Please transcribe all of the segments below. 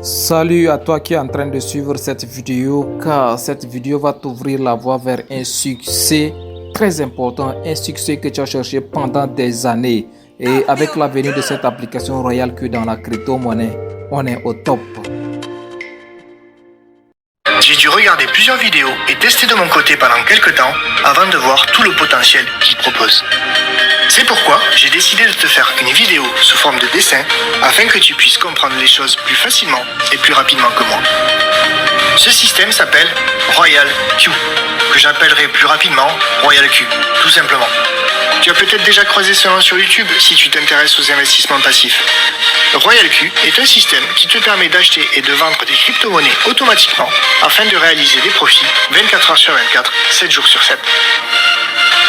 Salut à toi qui est en train de suivre cette vidéo, car cette vidéo va t'ouvrir la voie vers un succès très important, un succès que tu as cherché pendant des années. Et avec la venue de cette application RoyalQ dans la crypto-monnaie, on est au top. J'ai dû regarder plusieurs vidéos et tester de mon côté pendant quelques temps avant de voir tout le potentiel qu'il propose. C'est pourquoi j'ai décidé de te faire une vidéo sous forme de dessin afin que tu puisses comprendre les choses plus facilement et plus rapidement que moi. Ce système s'appelle RoyalQ, que j'appellerai plus rapidement RoyalQ, tout simplement. Tu as peut-être déjà croisé ce nom sur YouTube si tu t'intéresses aux investissements passifs. RoyalQ est un système qui te permet d'acheter et de vendre des crypto-monnaies automatiquement afin de réaliser des profits 24 heures sur 24, 7 jours sur 7.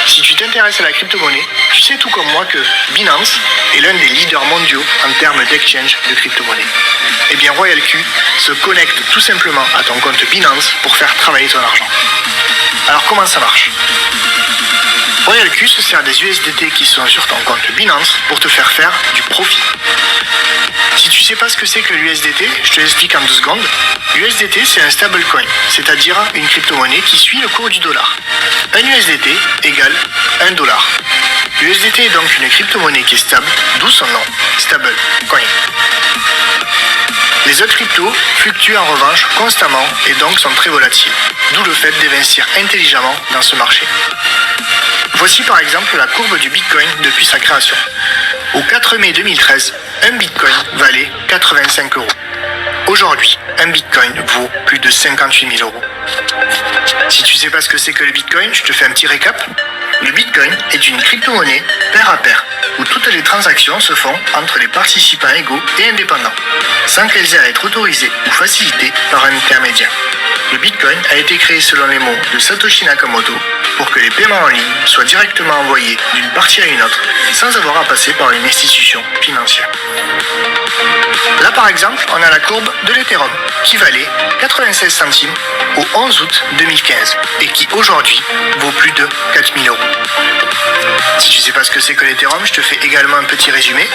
Si tu t'intéresses à la crypto-monnaie, tu sais tout comme moi que Binance est l'un des leaders mondiaux en termes d'exchange de crypto-monnaies. Eh bien RoyalQ se connecte tout simplement à ton compte Binance pour faire travailler ton argent. Alors comment ça marche ? RoyalQ se sert des USDT qui sont sur ton compte Binance pour te faire faire du profit. Si tu sais pas ce que c'est que l'USDT, je te l'explique en 2 secondes. L'USDT c'est un stablecoin, c'est-à-dire une crypto-monnaie qui suit le cours du dollar. Un USDT égale 1 dollar. L'USDT est donc une crypto-monnaie qui est stable, d'où son nom, stablecoin. Les autres cryptos fluctuent en revanche constamment et donc sont très volatiles, d'où le fait d'investir intelligemment dans ce marché. Voici par exemple la courbe du Bitcoin depuis sa création. Au 4 mai 2013, un Bitcoin valait 85 €. Aujourd'hui, un Bitcoin vaut plus de 58 000 €. Si tu ne sais pas ce que c'est que le Bitcoin, je te fais un petit récap. Le Bitcoin est une crypto-monnaie pair à pair, où toutes les transactions se font entre les participants égaux et indépendants, sans qu'elles aient à être autorisées ou facilitées par un intermédiaire. Le Bitcoin a été créé selon les mots de Satoshi Nakamoto pour que les paiements en ligne soient directement envoyés d'une partie à une autre sans avoir à passer par une institution financière. Là par exemple, on a la courbe de l'Ethereum qui valait 96 centimes au 11 août 2015 et qui aujourd'hui vaut plus de 4000 €. Si tu ne sais pas ce que c'est que l'Ethereum, je te fais également un petit résumé.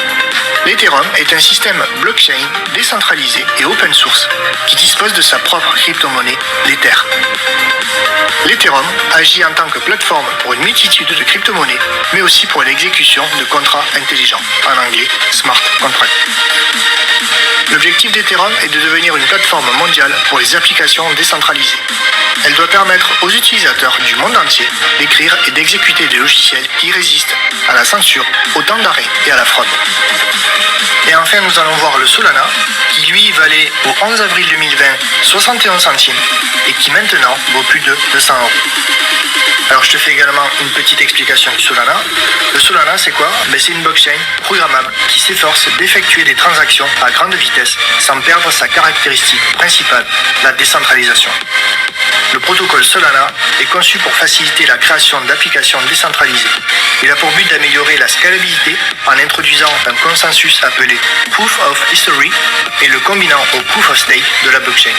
L'Ethereum est un système blockchain décentralisé et open source qui dispose de sa propre crypto-monnaie, l'Ether. L'Ethereum agit en tant que plateforme pour une multitude de crypto-monnaies, mais aussi pour l'exécution de contrats intelligents, en anglais smart contracts. L'objectif d'Ethereum est de devenir une plateforme mondiale pour les applications décentralisées. Elle doit permettre aux utilisateurs du monde entier d'écrire et d'exécuter des logiciels qui résistent à la censure, au temps d'arrêt et à la fraude. Et enfin, nous allons voir le Solana, qui lui valait au 11 avril 2020 71 centimes et qui maintenant vaut plus de 200 €. Alors je te fais également une petite explication du Solana. Le Solana c'est quoi ? C'est une blockchain programmable qui s'efforce d'effectuer des transactions à grande vitesse sans perdre sa caractéristique principale, la décentralisation. Le protocole Solana est conçu pour faciliter la création d'applications décentralisées. Il a pour but d'améliorer la scalabilité en introduisant un consensus appelé Proof of History et le combinant au Proof of Stake de la blockchain.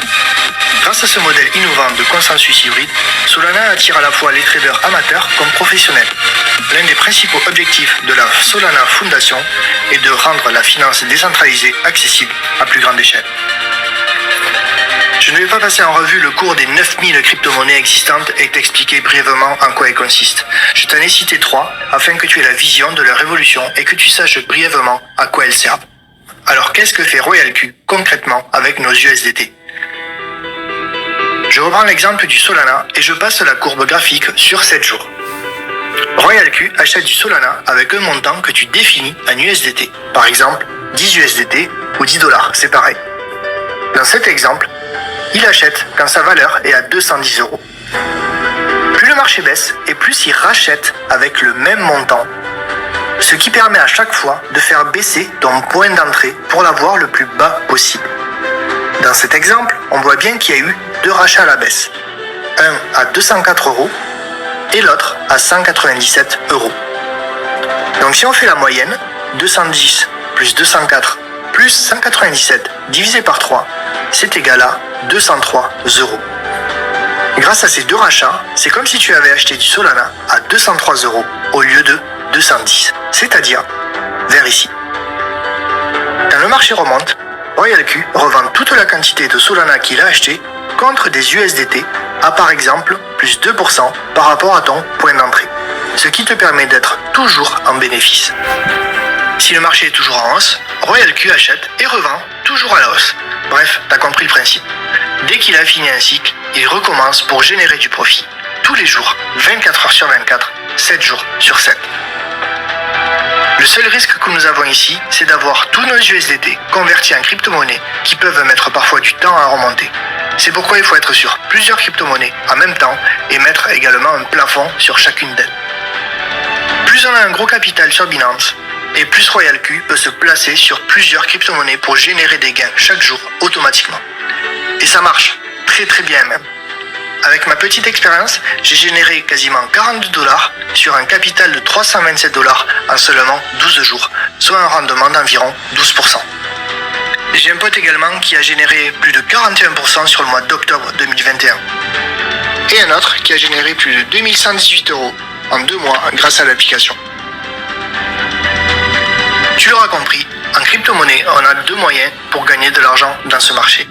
Grâce à ce modèle innovant de consensus hybride, Solana attire à la fois les traders amateurs comme professionnels. L'un des principaux objectifs de la Solana Foundation est de rendre la finance décentralisée accessible à plus grande échelle. Je ne vais pas passer en revue le cours des 9000 crypto-monnaies existantes et t'expliquer brièvement en quoi elles consistent. Je t'en ai cité 3 afin que tu aies la vision de leur évolution et que tu saches brièvement à quoi elles servent. Alors qu'est-ce que fait RoyalQ concrètement avec nos USDT ? Je reprends l'exemple du Solana et je passe la courbe graphique sur 7 jours. RoyalQ achète du Solana avec un montant que tu définis en USDT. Par exemple, 10 USDT ou 10 $, c'est pareil. Dans cet exemple, il achète quand sa valeur est à 210 €. Plus le marché baisse et plus il rachète avec le même montant, ce qui permet à chaque fois de faire baisser ton point d'entrée pour l'avoir le plus bas possible. Dans cet exemple, on voit bien qu'il y a eu 2 rachats à la baisse. Un à 204 € et l'autre à 197 €. Donc si on fait la moyenne, 210 plus 204 plus 197 divisé par 3, c'est égal à 203 €. Grâce à ces 2 rachats, c'est comme si tu avais acheté du Solana à 203 € au lieu de 210, c'est-à-dire vers ici. Quand le marché remonte, RoyalQ revend toute la quantité de Solana qu'il a acheté contre des USDT à par exemple plus 2% par rapport à ton point d'entrée, ce qui te permet d'être toujours en bénéfice. Si le marché est toujours en hausse, RoyalQ achète et revend toujours à la hausse. Bref, t'as compris le principe. Dès qu'il a fini un cycle, il recommence pour générer du profit tous les jours, 24 heures sur 24, 7 jours sur 7. Le seul risque que nous avons ici, c'est d'avoir tous nos USDT convertis en crypto-monnaies qui peuvent mettre parfois du temps à remonter. C'est pourquoi il faut être sur plusieurs crypto-monnaies en même temps et mettre également un plafond sur chacune d'elles. Plus on a un gros capital sur Binance, et plus RoyalQ peut se placer sur plusieurs crypto-monnaies pour générer des gains chaque jour automatiquement. Et ça marche, très très bien même. Avec ma petite expérience, j'ai généré quasiment 42$ sur un capital de 327$ en seulement 12 jours, soit un rendement d'environ 12%. J'ai un pote également qui a généré plus de 41% sur le mois d'octobre 2021. Et un autre qui a généré plus de 2118€ en 2 mois grâce à l'application. Tu l'auras compris, en crypto-monnaie, on a 2 moyens pour gagner de l'argent dans ce marché.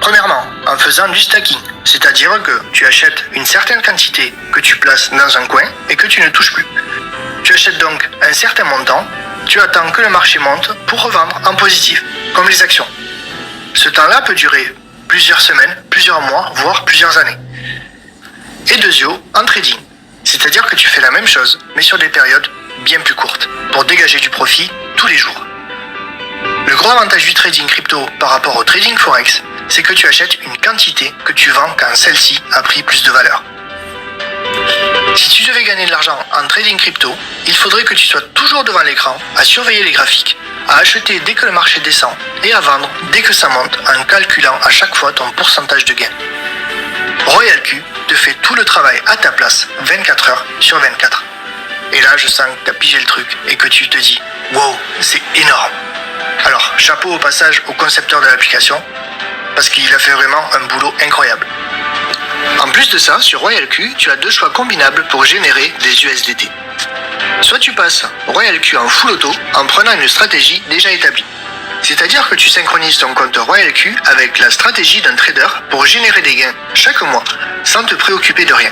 Premièrement, en faisant du stacking, c'est-à-dire que tu achètes une certaine quantité que tu places dans un coin et que tu ne touches plus. Tu achètes donc un certain montant, tu attends que le marché monte pour revendre en positif, comme les actions. Ce temps-là peut durer plusieurs semaines, plusieurs mois, voire plusieurs années. Et deuxièmement, en trading, c'est-à-dire que tu fais la même chose, mais sur des périodes bien plus courtes, pour dégager du profit tous les jours. Le gros avantage du trading crypto par rapport au trading forex, c'est que tu achètes une quantité que tu vends quand celle-ci a pris plus de valeur. Si tu devais gagner de l'argent en trading crypto, il faudrait que tu sois toujours devant l'écran, à surveiller les graphiques, à acheter dès que le marché descend et à vendre dès que ça monte en calculant à chaque fois ton pourcentage de gain. RoyalQ te fait tout le travail à ta place 24 heures sur 24. Et là, je sens que tu as pigé le truc et que tu te dis « Wow, c'est énorme !» Alors, chapeau au passage au concepteur de l'application, parce qu'il a fait vraiment un boulot incroyable. En plus de ça, sur RoyalQ, tu as 2 choix combinables pour générer des USDT. Soit tu passes RoyalQ en full auto en prenant une stratégie déjà établie. C'est-à-dire que tu synchronises ton compte RoyalQ avec la stratégie d'un trader pour générer des gains chaque mois sans te préoccuper de rien.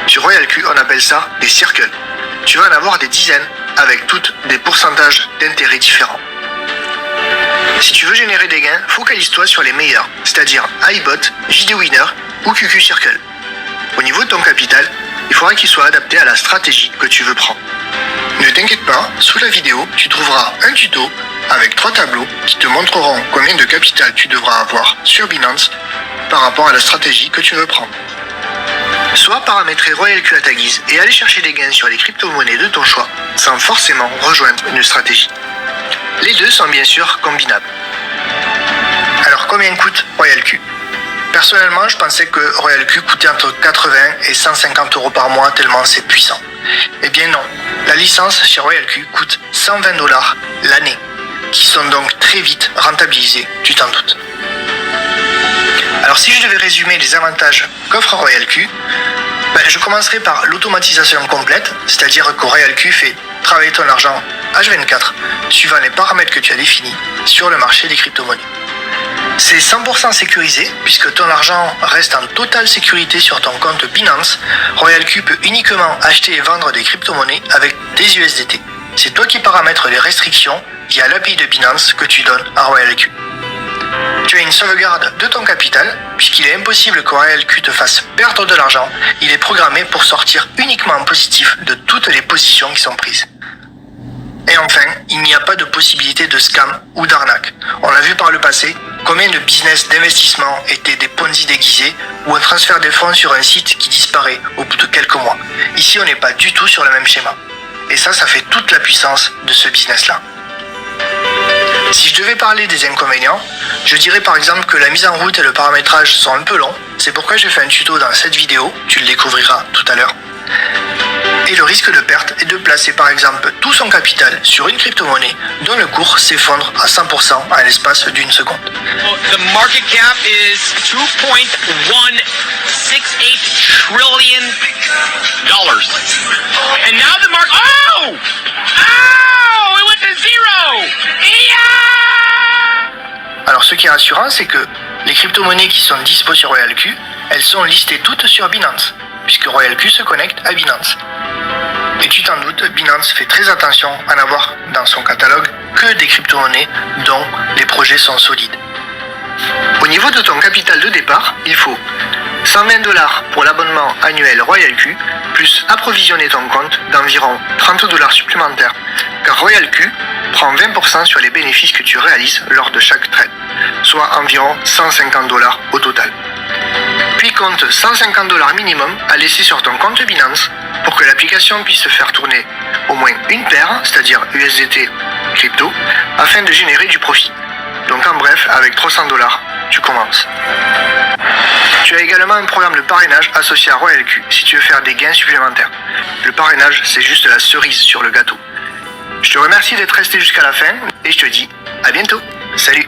Sur RoyalQ, on appelle ça des circles. Tu vas en avoir des dizaines avec toutes des pourcentages d'intérêt différents. Si tu veux générer des gains, focalise-toi sur les meilleurs, c'est-à-dire iBot, JDWinner ou QQ Circle. Au niveau de ton capital, il faudra qu'il soit adapté à la stratégie que tu veux prendre. Ne t'inquiète pas, sous la vidéo, tu trouveras un tuto avec 3 tableaux qui te montreront combien de capital tu devras avoir sur Binance par rapport à la stratégie que tu veux prendre. Soit paramétrer RoyalQ à ta guise et aller chercher des gains sur les crypto-monnaies de ton choix sans forcément rejoindre une stratégie. Les deux sont bien sûr combinables. Alors combien coûte RoyalQ ? Personnellement, je pensais que RoyalQ coûtait entre 80 et 150€ par mois tellement c'est puissant. Eh bien non, la licence chez RoyalQ coûte 120$ l'année, qui sont donc très vite rentabilisés, tu t'en doutes. Alors si je devais résumer les avantages qu'offre RoyalQ, je commencerai par l'automatisation complète, c'est-à-dire que RoyalQ fait travailler ton argent H24 suivant les paramètres que tu as définis sur le marché des crypto-monnaies. C'est 100% sécurisé puisque ton argent reste en totale sécurité sur ton compte Binance. RoyalQ peut uniquement acheter et vendre des crypto-monnaies avec des USDT. C'est toi qui paramètres les restrictions via l'API de Binance que tu donnes à RoyalQ. Tu as une sauvegarde de ton capital, puisqu'il est impossible que RoyalQ te fasse perdre de l'argent. Il est programmé pour sortir uniquement en positif de toutes les positions qui sont prises. Et enfin, il n'y a pas de possibilité de scam ou d'arnaque. On l'a vu par le passé, combien de business d'investissement étaient des Ponzi déguisés ou un transfert des fonds sur un site qui disparaît au bout de quelques mois. Ici, on n'est pas du tout sur le même schéma. Et ça fait toute la puissance de ce business-là. Si je devais parler des inconvénients, je dirais par exemple que la mise en route et le paramétrage sont un peu longs. C'est pourquoi j'ai fait un tuto dans cette vidéo, tu le découvriras tout à l'heure. Et le risque de perte est de placer par exemple tout son capital sur une crypto-monnaie dont le cours s'effondre à 100% en l'espace d'une seconde. The market cap is $2.168 trillion. And now the market... Oh! Oh! It went to zero! Yeah! Alors ce qui est rassurant, c'est que les crypto-monnaies qui sont dispo sur RoyalQ, elles sont listées toutes sur Binance, puisque RoyalQ se connecte à Binance. Et tu t'en doutes, Binance fait très attention à n'avoir dans son catalogue que des crypto-monnaies dont les projets sont solides. Au niveau de ton capital de départ, il faut 120 $ pour l'abonnement annuel RoyalQ, plus approvisionner ton compte d'environ 30 $ supplémentaires, car RoyalQ prend 20% sur les bénéfices que tu réalises lors de chaque trade, soit environ 150 $ au total. Puis compte 150 $ minimum à laisser sur ton compte Binance pour que l'application puisse faire tourner au moins une paire, c'est-à-dire USDT crypto, afin de générer du profit. Donc en bref, avec 300 $, tu commences. Tu as également un programme de parrainage associé à RoyalQ si tu veux faire des gains supplémentaires. Le parrainage, c'est juste la cerise sur le gâteau. Je te remercie d'être resté jusqu'à la fin et je te dis à bientôt. Salut!